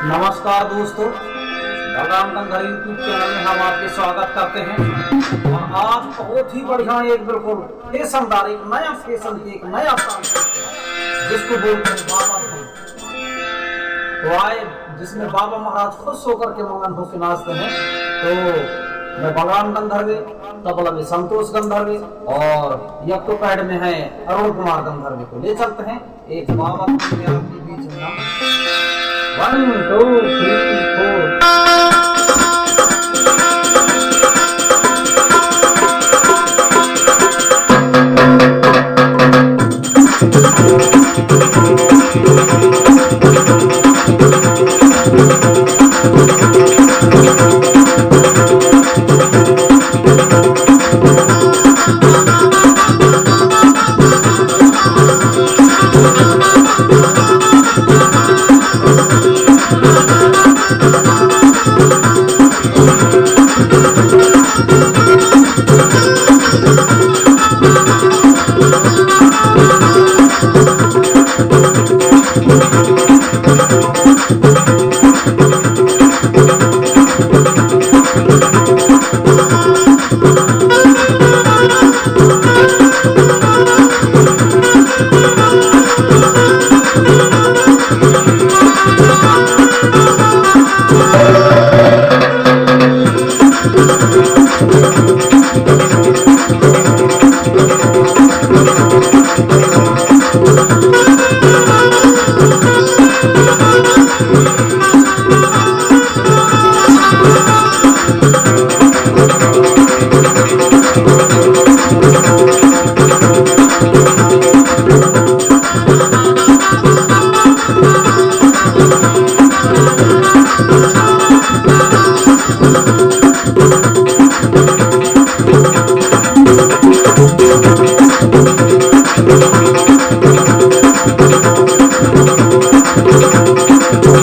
नमस्कार दोस्तों, भगवान गंधर यूट्यूब चैनल में हम आपके स्वागत करते हैं। और आज बहुत ही बढ़िया एक बिल्कुल फैशनदार एक नया फैशन की एक नया जिसको बोलते हैं बाबा धूम। तो आए जिसमें बाबा महाराज खुश होकर के मगन होकर नाचते हैं। तो मैं भगवान गंधर्वे, तबला में संतोष गंधर्वे और यक तो पैड में है अरुण कुमार गंधर्वे को ले चलते हैं एक बाबा के बीच में। 1 2 3 4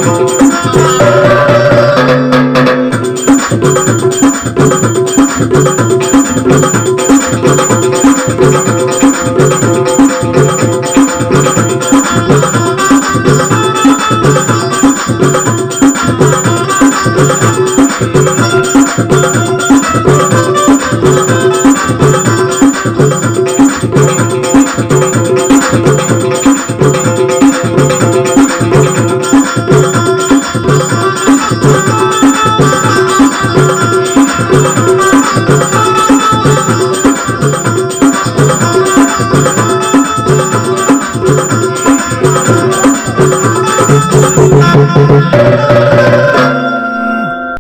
Thank you.